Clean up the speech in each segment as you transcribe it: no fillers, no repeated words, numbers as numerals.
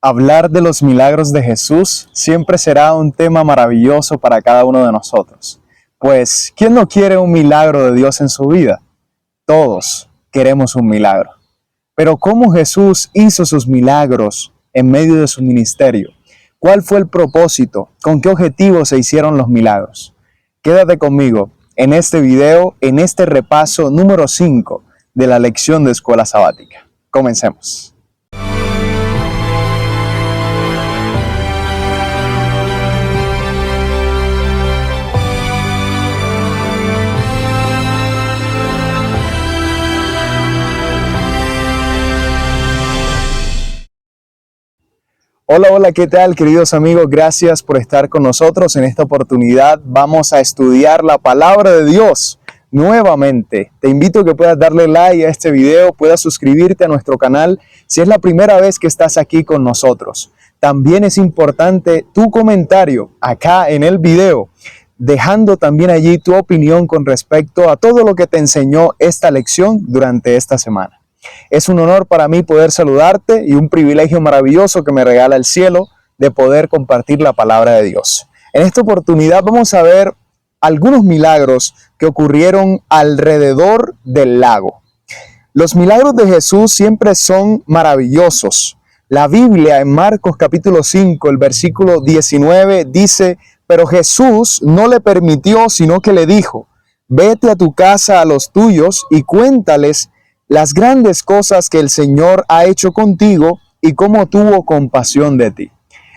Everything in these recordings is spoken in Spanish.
Hablar de los milagros de Jesús siempre será un tema maravilloso para cada uno de nosotros. Pues, ¿quién no quiere un milagro de Dios en su vida? Todos queremos un milagro. Pero ¿cómo Jesús hizo sus milagros en medio de su ministerio? ¿Cuál fue el propósito? ¿Con qué objetivo se hicieron los milagros? Quédate conmigo en este video, en este repaso número 5 de la lección de Escuela Sabática. Comencemos. Hola, ¿qué tal, queridos amigos? Gracias por estar con nosotros. En esta oportunidad vamos a estudiar la palabra de Dios nuevamente. Te invito a que puedas darle like a este video, puedas suscribirte a nuestro canal si es la primera vez que estás aquí con nosotros. También es importante tu comentario acá en el video, dejando también allí tu opinión con respecto a todo lo que te enseñó esta lección durante esta semana. Es un honor para mí poder saludarte y un privilegio maravilloso que me regala el cielo de poder compartir la palabra de Dios. En esta oportunidad vamos a ver algunos milagros que ocurrieron alrededor del lago. Los milagros de Jesús siempre son maravillosos. La Biblia en Marcos capítulo 5, el versículo 19 dice: pero Jesús no le permitió, sino que le dijo: vete a tu casa a los tuyos y cuéntales las grandes cosas que el Señor ha hecho contigo y cómo tuvo compasión de ti.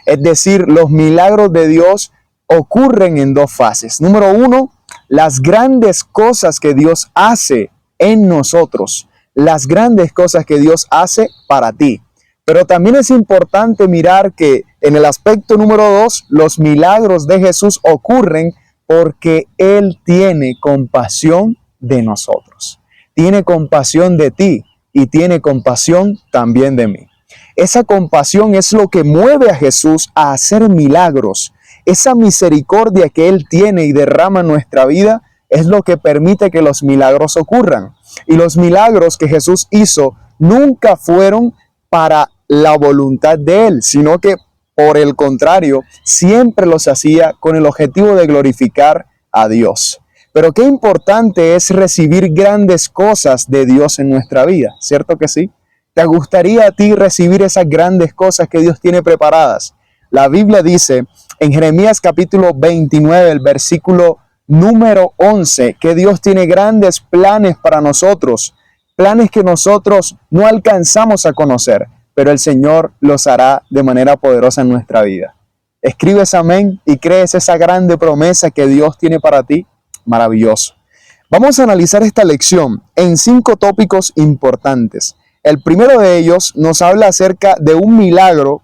Es decir, los milagros de Dios ocurren en dos fases. Número uno, las grandes cosas que Dios hace en nosotros, las grandes cosas que Dios hace para ti. Pero también es importante mirar que en el aspecto número 2, los milagros de Jesús ocurren porque Él tiene compasión de nosotros. Tiene compasión de ti y tiene compasión también de mí. Esa compasión es lo que mueve a Jesús a hacer milagros. Esa misericordia que Él tiene y derrama en nuestra vida es lo que permite que los milagros ocurran. Y los milagros que Jesús hizo nunca fueron para la voluntad de Él, sino que por el contrario, siempre los hacía con el objetivo de glorificar a Dios. Pero qué importante es recibir grandes cosas de Dios en nuestra vida, ¿cierto que sí? ¿Te gustaría a ti recibir esas grandes cosas que Dios tiene preparadas? La Biblia dice en Jeremías capítulo 29, el versículo número 11, que Dios tiene grandes planes para nosotros, planes que nosotros no alcanzamos a conocer, pero el Señor los hará de manera poderosa en nuestra vida. ¿Escribes amén y crees esa grande promesa que Dios tiene para ti? Maravilloso. Vamos a analizar esta lección en 5 tópicos importantes. El primero de ellos nos habla acerca de un milagro.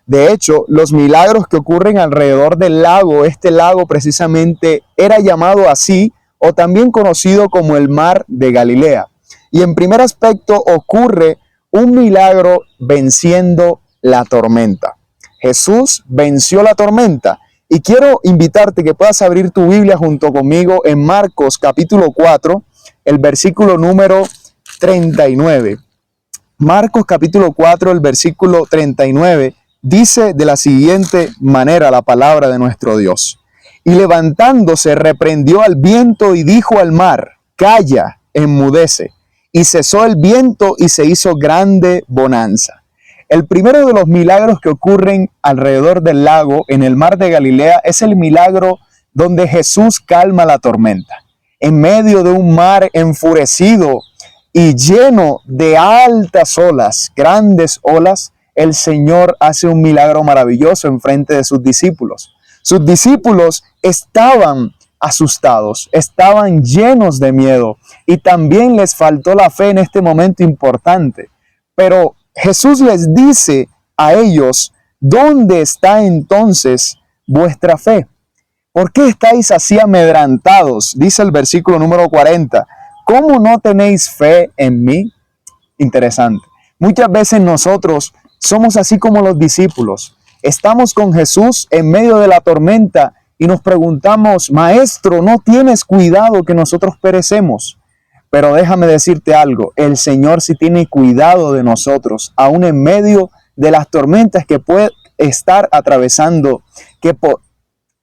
De hecho, los milagros que ocurren alrededor del lago, este lago precisamente era llamado así o también conocido como el Mar de Galilea. Y en primer aspecto ocurre un milagro venciendo la tormenta. Jesús venció la tormenta. Y quiero invitarte que puedas abrir tu Biblia junto conmigo en Marcos capítulo 4, el versículo número 39. Marcos capítulo 4, el versículo 39, dice de la siguiente manera la palabra de nuestro Dios. Y levantándose reprendió al viento y dijo al mar: calla, enmudece. Y cesó el viento y se hizo grande bonanza. El primero de los milagros que ocurren alrededor del lago, en el Mar de Galilea, es el milagro donde Jesús calma la tormenta. En medio de un mar enfurecido y lleno de altas olas, grandes olas, el Señor hace un milagro maravilloso en frente de sus discípulos. Sus discípulos estaban asustados, estaban llenos de miedo y también les faltó la fe en este momento importante. Pero Jesús les dice a ellos: ¿dónde está entonces vuestra fe? ¿Por qué estáis así amedrantados? Dice el versículo número 40. ¿Cómo no tenéis fe en mí? Interesante. Muchas veces nosotros somos así como los discípulos. Estamos con Jesús en medio de la tormenta y nos preguntamos: Maestro, ¿no tienes cuidado que nosotros perecemos? Pero déjame decirte algo, el Señor sí tiene cuidado de nosotros, aún en medio de las tormentas que puede estar atravesando.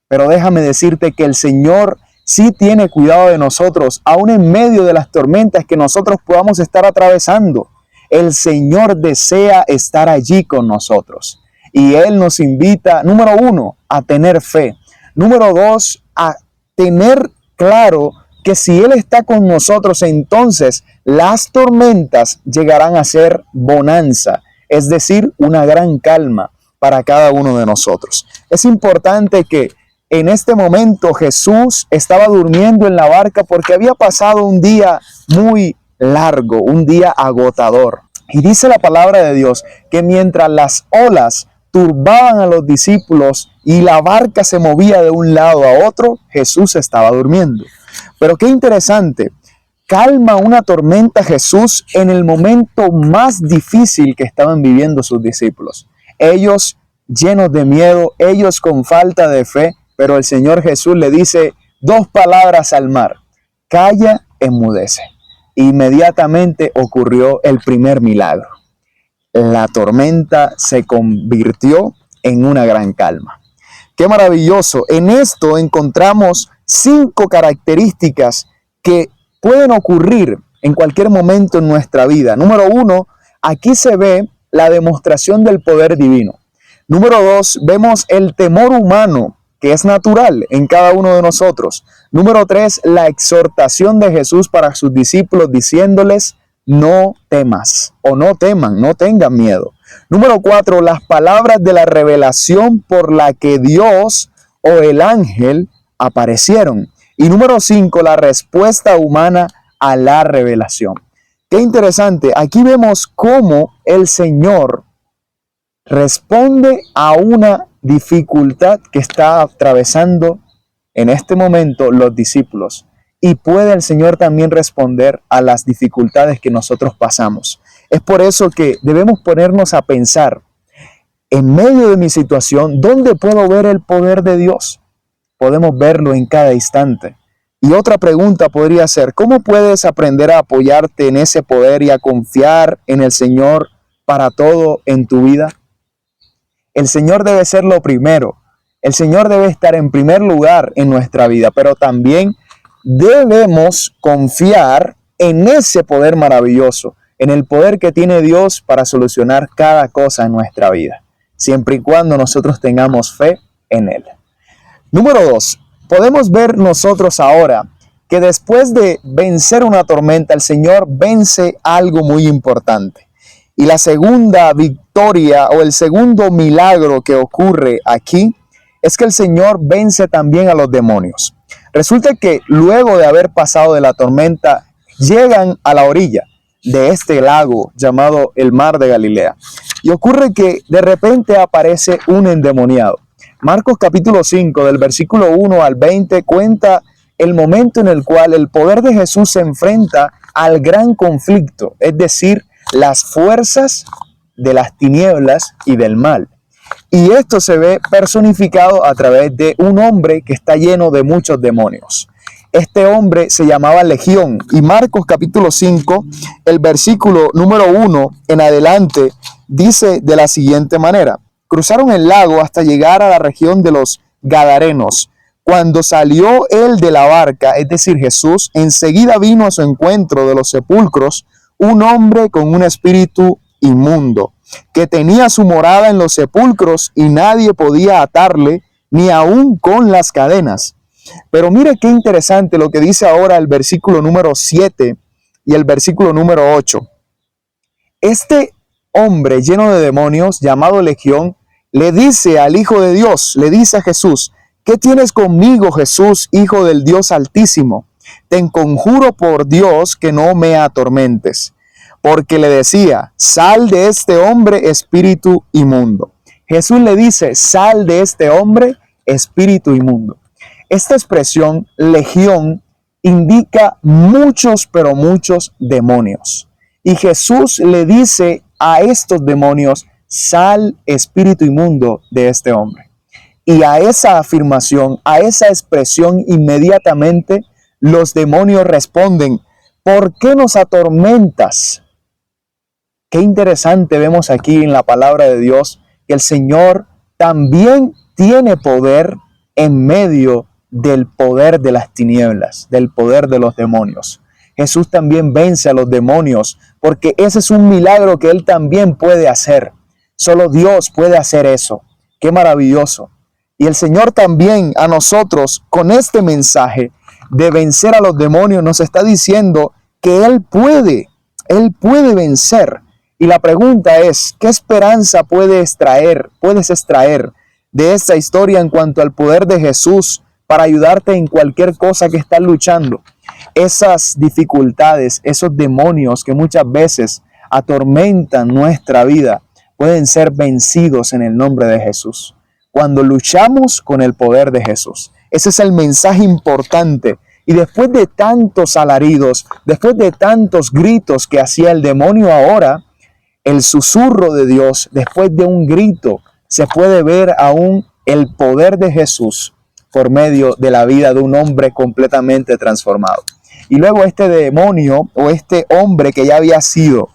Pero déjame decirte que el Señor sí tiene cuidado de nosotros, aún en medio de las tormentas que nosotros podamos estar atravesando. El Señor desea estar allí con nosotros. Y Él nos invita, número 1, a tener fe. Número 2, a tener claro que si Él está con nosotros, entonces las tormentas llegarán a ser bonanza, es decir, una gran calma para cada uno de nosotros. Es importante que en este momento Jesús estaba durmiendo en la barca porque había pasado un día muy largo, un día agotador. Y dice la palabra de Dios que mientras las olas turbaban a los discípulos y la barca se movía de un lado a otro, Jesús estaba durmiendo. Pero qué interesante, calma una tormenta Jesús en el momento más difícil que estaban viviendo sus discípulos. Ellos llenos de miedo, ellos con falta de fe, pero el Señor Jesús le dice 2 palabras al mar: calla, enmudece. Inmediatamente ocurrió el primer milagro. La tormenta se convirtió en una gran calma. ¡Qué maravilloso! En esto encontramos 5 características que pueden ocurrir en cualquier momento en nuestra vida. Número 1, aquí se ve la demostración del poder divino. Número 2, vemos el temor humano que es natural en cada uno de nosotros. Número 3, la exhortación de Jesús para sus discípulos diciéndoles: no temas o no teman, no tengan miedo. Número 4, las palabras de la revelación por la que Dios o el ángel aparecieron. Y número 5, la respuesta humana a la revelación. Qué interesante, aquí vemos cómo el Señor responde a una dificultad que está atravesando en este momento los discípulos. Y puede el Señor también responder a las dificultades que nosotros pasamos. Es por eso que debemos ponernos a pensar, en medio de mi situación, ¿dónde puedo ver el poder de Dios? Podemos verlo en cada instante. Y otra pregunta podría ser, ¿cómo puedes aprender a apoyarte en ese poder y a confiar en el Señor para todo en tu vida? El Señor debe ser lo primero. El Señor debe estar en primer lugar en nuestra vida, pero también debemos confiar en ese poder maravilloso, en el poder que tiene Dios para solucionar cada cosa en nuestra vida, siempre y cuando nosotros tengamos fe en Él. Número 2, podemos ver nosotros ahora que después de vencer una tormenta, el Señor vence algo muy importante. Y la segunda victoria o el segundo milagro que ocurre aquí es que el Señor vence también a los demonios. Resulta que luego de haber pasado de la tormenta, llegan a la orilla de este lago llamado el Mar de Galilea. Y ocurre que de repente aparece un endemoniado. Marcos capítulo 5, del versículo 1 al 20, cuenta el momento en el cual el poder de Jesús se enfrenta al gran conflicto, es decir, las fuerzas de las tinieblas y del mal. Y esto se ve personificado a través de un hombre que está lleno de muchos demonios. Este hombre se llamaba Legión, y Marcos capítulo 5, el versículo número 1 en adelante, dice de la siguiente manera: cruzaron el lago hasta llegar a la región de los Gadarenos. Cuando salió él de la barca, es decir, Jesús, enseguida vino a su encuentro de los sepulcros un hombre con un espíritu inmundo, que tenía su morada en los sepulcros y nadie podía atarle, ni aun con las cadenas. Pero mire qué interesante lo que dice ahora el versículo número 7 y el versículo número 8. Este hombre lleno de demonios, llamado Legión, le dice al Hijo de Dios, le dice a Jesús: ¿qué tienes conmigo, Jesús, Hijo del Dios Altísimo? Te conjuro por Dios que no me atormentes. Porque le decía: sal de este hombre, espíritu inmundo. Jesús le dice: sal de este hombre, espíritu inmundo. Esta expresión, legión, indica muchos, pero muchos demonios. Y Jesús le dice a estos demonios: sal, espíritu inmundo, de este hombre. Y a esa afirmación, a esa expresión, inmediatamente los demonios responden: ¿por qué nos atormentas? Qué interesante vemos aquí en la palabra de Dios que el Señor también tiene poder en medio del poder de las tinieblas, del poder de los demonios. Jesús también vence a los demonios porque ese es un milagro que Él también puede hacer. Solo Dios puede hacer eso. Qué maravilloso. Y el Señor también a nosotros con este mensaje de vencer a los demonios nos está diciendo que Él puede vencer. Y la pregunta es, ¿qué esperanza puedes extraer de esta historia en cuanto al poder de Jesús para ayudarte en cualquier cosa que estás luchando? Esas dificultades, esos demonios que muchas veces atormentan nuestra vida, pueden ser vencidos en el nombre de Jesús, cuando luchamos con el poder de Jesús. Ese es el mensaje importante. Y después de tantos alaridos, después de tantos gritos que hacía el demonio ahora, el susurro de Dios, después de un grito, se puede ver aún el poder de Jesús por medio de la vida de un hombre completamente transformado. Y luego este demonio o este hombre que ya había sido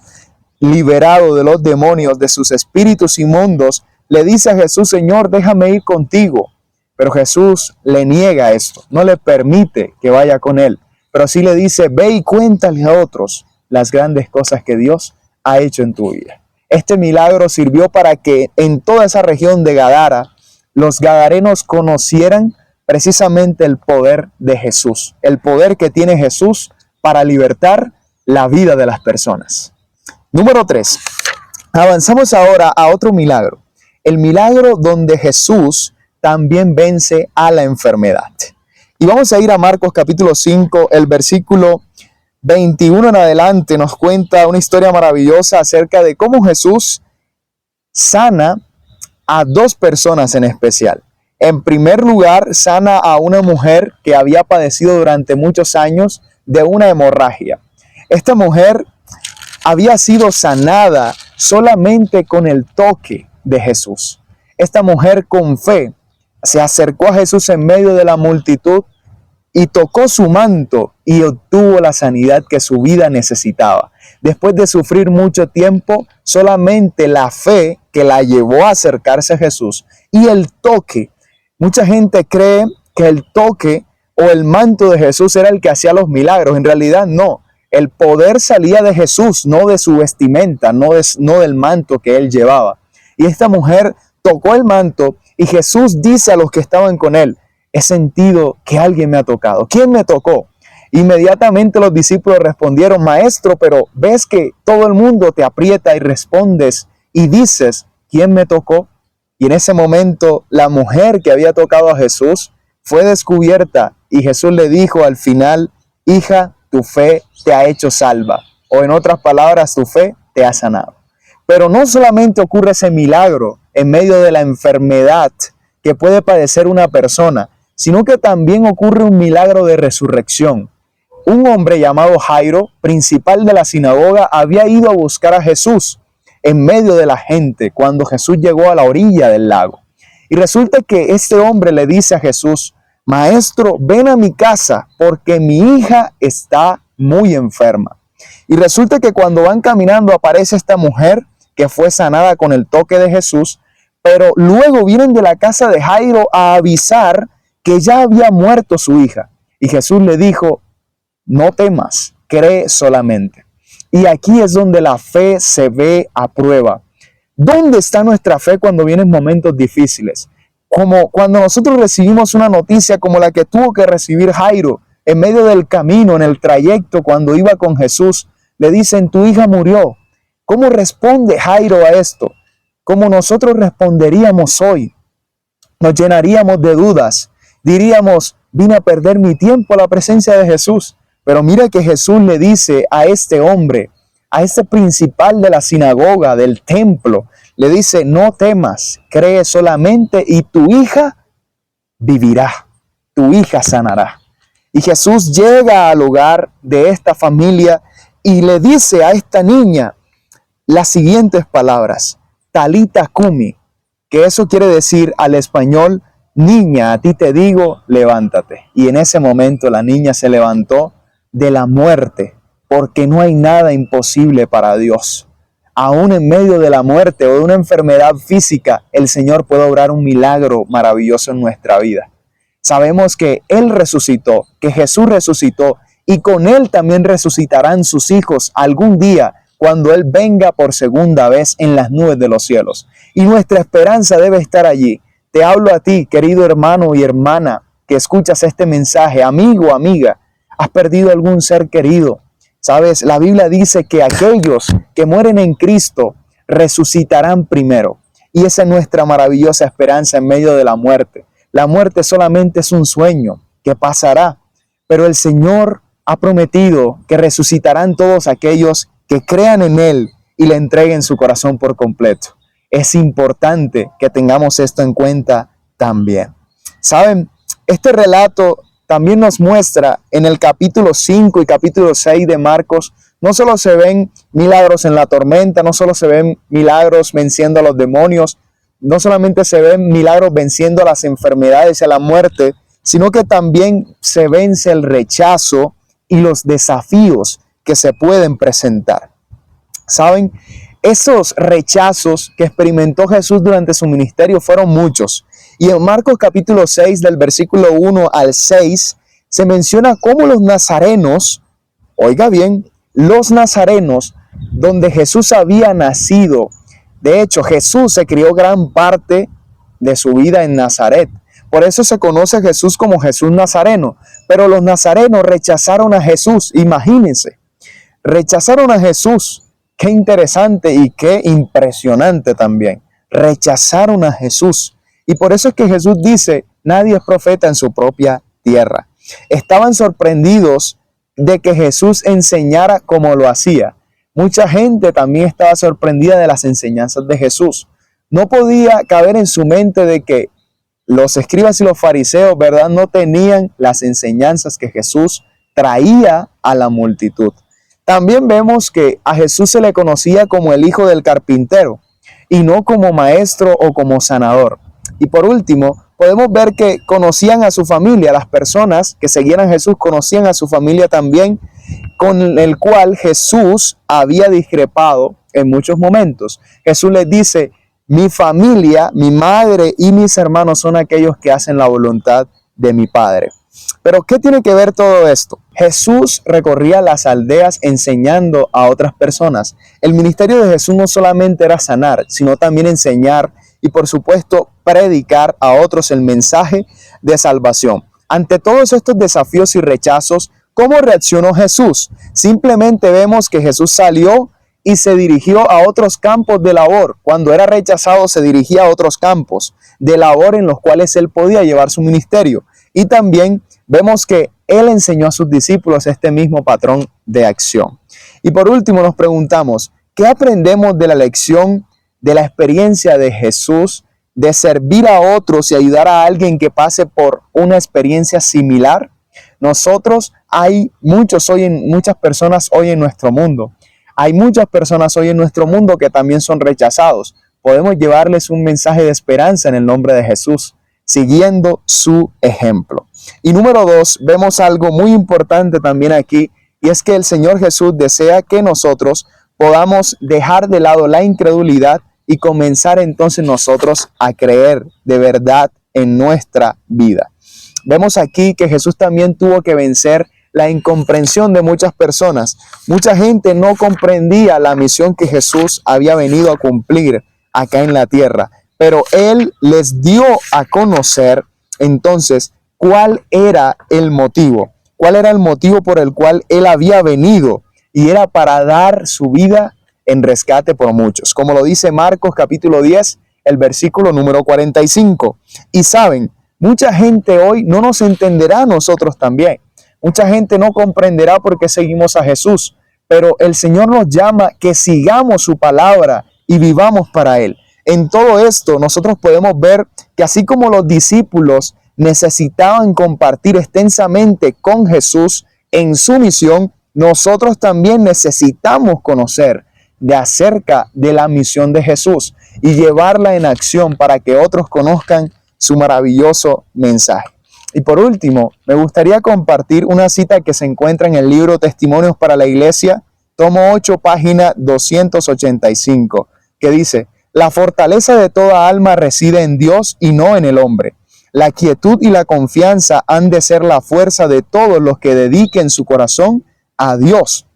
liberado de los demonios, de sus espíritus inmundos, le dice a Jesús: Señor, déjame ir contigo. Pero Jesús le niega esto, no le permite que vaya con él, pero sí le dice: ve y cuéntale a otros las grandes cosas que Dios ha hecho en tu vida. Este milagro sirvió para que en toda esa región de Gadara, los gadarenos conocieran precisamente el poder de Jesús, el poder que tiene Jesús para libertar la vida de las personas. Número 3. Avanzamos ahora a otro milagro. El milagro donde Jesús también vence a la enfermedad. Y vamos a ir a Marcos capítulo 5, el versículo 21 en adelante nos cuenta una historia maravillosa acerca de cómo Jesús sana a dos personas en especial. En primer lugar, sana a una mujer que había padecido durante muchos años de una hemorragia. Esta mujer había sido sanada solamente con el toque de Jesús. Esta mujer con fe se acercó a Jesús en medio de la multitud y tocó su manto y obtuvo la sanidad que su vida necesitaba. Después de sufrir mucho tiempo, solamente la fe que la llevó a acercarse a Jesús y el toque. Mucha gente cree que el toque o el manto de Jesús era el que hacía los milagros. En realidad no. El poder salía de Jesús, no de su vestimenta, no del manto que él llevaba. Y esta mujer tocó el manto y Jesús dice a los que estaban con él: he sentido que alguien me ha tocado. ¿Quién me tocó? Inmediatamente los discípulos respondieron: Maestro, pero ves que todo el mundo te aprieta y respondes y dices: ¿quién me tocó? Y en ese momento la mujer que había tocado a Jesús fue descubierta y Jesús le dijo al final: hija, tu fe te ha hecho salva. O en otras palabras, tu fe te ha sanado. Pero no solamente ocurre ese milagro en medio de la enfermedad que puede padecer una persona, sino que también ocurre un milagro de resurrección. Un hombre llamado Jairo, principal de la sinagoga, había ido a buscar a Jesús en medio de la gente cuando Jesús llegó a la orilla del lago. Y resulta que este hombre le dice a Jesús: Maestro, ven a mi casa porque mi hija está muy enferma. Y resulta que cuando van caminando aparece esta mujer que fue sanada con el toque de Jesús, pero luego vienen de la casa de Jairo a avisar que ya había muerto su hija. Y Jesús le dijo: no temas, cree solamente. Y aquí es donde la fe se ve a prueba. ¿Dónde está nuestra fe cuando vienen momentos difíciles? Como cuando nosotros recibimos una noticia como la que tuvo que recibir Jairo en medio del camino, en el trayecto, cuando iba con Jesús, le dicen: tu hija murió. ¿Cómo responde Jairo a esto? ¿Cómo nosotros responderíamos hoy? Nos llenaríamos de dudas. Diríamos: vine a perder mi tiempo a la presencia de Jesús. Pero mira que Jesús le dice a este hombre, a este principal de la sinagoga, del templo, le dice: no temas, cree solamente y tu hija vivirá, tu hija sanará. Y Jesús llega al hogar de esta familia y le dice a esta niña las siguientes palabras: Talita cumi, que eso quiere decir al español: niña, a ti te digo, levántate. Y en ese momento la niña se levantó de la muerte, porque no hay nada imposible para Dios. aún en medio de la muerte o de una enfermedad física, el Señor puede obrar un milagro maravilloso en nuestra vida. Sabemos que Él resucitó, que Jesús resucitó, y con Él también resucitarán sus hijos algún día cuando Él venga por segunda vez en las nubes de los cielos. Y nuestra esperanza debe estar allí. Te hablo a ti, querido hermano y hermana, que escuchas este mensaje, amigo, amiga. ¿Has perdido algún ser querido? Sabes, la Biblia dice que aquellos que mueren en Cristo resucitarán primero. Y esa es nuestra maravillosa esperanza en medio de la muerte. La muerte solamente es un sueño que pasará, pero el Señor ha prometido que resucitarán todos aquellos que crean en Él y le entreguen su corazón por completo. Es importante que tengamos esto en cuenta también. ¿Saben? Este relato también nos muestra en el capítulo 5 y capítulo 6 de Marcos, no solo se ven milagros en la tormenta, no solo se ven milagros venciendo a los demonios, no solamente se ven milagros venciendo a las enfermedades y a la muerte, sino que también se vence el rechazo y los desafíos que se pueden presentar. ¿Saben? Esos rechazos que experimentó Jesús durante su ministerio fueron muchos. Y en Marcos capítulo 6, del versículo 1 al 6, se menciona cómo los nazarenos, oiga bien, los nazarenos donde Jesús había nacido. De hecho, Jesús se crió gran parte de su vida en Nazaret. Por eso se conoce a Jesús como Jesús Nazareno. Pero los nazarenos rechazaron a Jesús. Imagínense, rechazaron a Jesús. Qué interesante y qué impresionante también. Rechazaron a Jesús. Y por eso es que Jesús dice, nadie es profeta en su propia tierra. Estaban sorprendidos de que Jesús enseñara como lo hacía. Mucha gente también estaba sorprendida de las enseñanzas de Jesús. No podía caber en su mente de que los escribas y los fariseos, ¿verdad?, no tenían las enseñanzas que Jesús traía a la multitud. También vemos que a Jesús se le conocía como el hijo del carpintero y no como maestro o como sanador. Y por último, podemos ver que conocían a su familia. Las personas que seguían a Jesús conocían a su familia también, con el cual Jesús había discrepado en muchos momentos. Jesús les dice, mi familia, mi madre y mis hermanos son aquellos que hacen la voluntad de mi Padre. Pero ¿qué tiene que ver todo esto? Jesús recorría las aldeas enseñando a otras personas. El ministerio de Jesús no solamente era sanar, sino también enseñar y por supuesto predicar a otros el mensaje de salvación. Ante todos estos desafíos y rechazos, ¿cómo reaccionó Jesús? Simplemente vemos que Jesús salió y se dirigió a otros campos de labor. Cuando era rechazado, se dirigía a otros campos de labor en los cuales él podía llevar su ministerio. Y también vemos que él enseñó a sus discípulos este mismo patrón de acción. Y por último nos preguntamos, ¿qué aprendemos de la lección de la experiencia de Jesús de servir a otros y ayudar a alguien que pase por una experiencia similar? Nosotros, muchas personas hoy en nuestro mundo. Hay muchas personas hoy en nuestro mundo que también son rechazados. Podemos llevarles un mensaje de esperanza en el nombre de Jesús, siguiendo su ejemplo. Y número 2, vemos algo muy importante también aquí, y es que el Señor Jesús desea que nosotros podamos dejar de lado la incredulidad y comenzar entonces nosotros a creer de verdad en nuestra vida. Vemos aquí que Jesús también tuvo que vencer la incomprensión de muchas personas. Mucha gente no comprendía la misión que Jesús había venido a cumplir acá en la tierra, pero Él les dio a conocer entonces cuál era el motivo por el cual Él había venido, y era para dar su vida en rescate por muchos, como lo dice Marcos capítulo 10, el versículo número 45. Y saben, mucha gente hoy no nos entenderá a nosotros también. Mucha gente no comprenderá por qué seguimos a Jesús, pero el Señor nos llama que sigamos su palabra y vivamos para Él. En todo esto nosotros podemos ver que así como los discípulos necesitaban compartir extensamente con Jesús en su misión, nosotros también necesitamos conocer acerca de la misión de Jesús y llevarla en acción para que otros conozcan su maravilloso mensaje. Y por último, me gustaría compartir una cita que se encuentra en el libro Testimonios para la Iglesia, tomo 8, página 285, que dice: la fortaleza de toda alma reside en Dios y no en el hombre. La quietud y la confianza han de ser la fuerza de todos los que dediquen su corazón a Dios.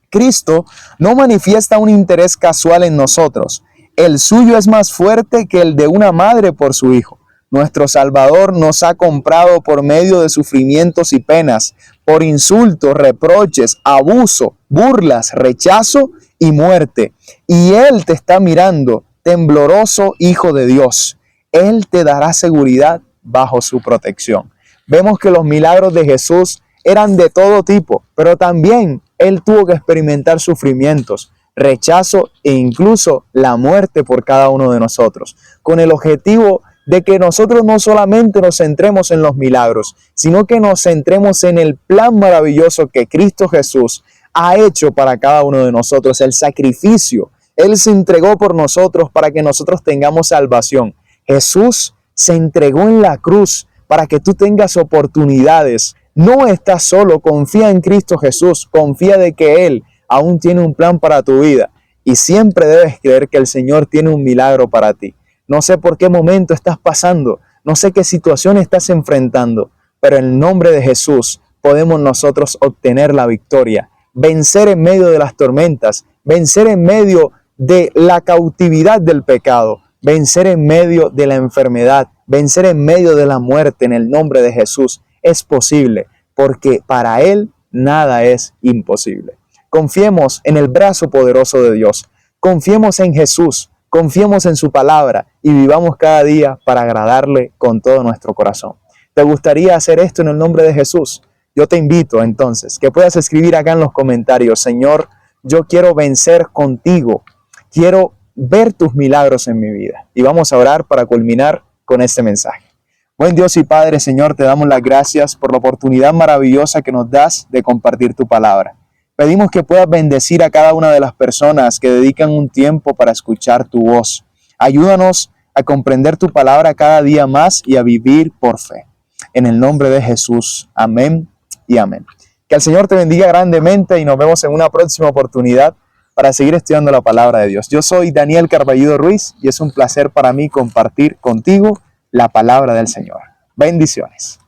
Cristo no manifiesta un interés casual en nosotros. El suyo es más fuerte que el de una madre por su hijo. Nuestro Salvador nos ha comprado por medio de sufrimientos y penas, por insultos, reproches, abuso, burlas, rechazo y muerte. Y Él te está mirando, tembloroso Hijo de Dios. Él te dará seguridad bajo su protección. Vemos que los milagros de Jesús eran de todo tipo, pero también Él tuvo que experimentar sufrimientos, rechazo e incluso la muerte por cada uno de nosotros, con el objetivo de que nosotros no solamente nos centremos en los milagros, sino que nos centremos en el plan maravilloso que Cristo Jesús ha hecho para cada uno de nosotros, el sacrificio. Él se entregó por nosotros para que nosotros tengamos salvación. Jesús se entregó en la cruz para que tú tengas oportunidades. No estás solo, confía en Cristo Jesús, confía de que Él aún tiene un plan para tu vida y siempre debes creer que el Señor tiene un milagro para ti. No sé por qué momento estás pasando, no sé qué situación estás enfrentando, pero en el nombre de Jesús podemos nosotros obtener la victoria, vencer en medio de las tormentas, vencer en medio de la cautividad del pecado, vencer en medio de la enfermedad, vencer en medio de la muerte en el nombre de Jesús. Es posible, porque para Él nada es imposible. Confiemos en el brazo poderoso de Dios, confiemos en Jesús, confiemos en su palabra y vivamos cada día para agradarle con todo nuestro corazón. ¿Te gustaría hacer esto en el nombre de Jesús? Yo te invito entonces que puedas escribir acá en los comentarios: Señor, yo quiero vencer contigo, quiero ver tus milagros en mi vida. Y vamos a orar para culminar con este mensaje. Buen Dios y Padre, Señor, te damos las gracias por la oportunidad maravillosa que nos das de compartir tu palabra. Pedimos que puedas bendecir a cada una de las personas que dedican un tiempo para escuchar tu voz. Ayúdanos a comprender tu palabra cada día más y a vivir por fe. En el nombre de Jesús. Amén y amén. Que el Señor te bendiga grandemente y nos vemos en una próxima oportunidad para seguir estudiando la palabra de Dios. Yo soy Daniel Carballido Ruiz y es un placer para mí compartir contigo la palabra del Señor. Bendiciones.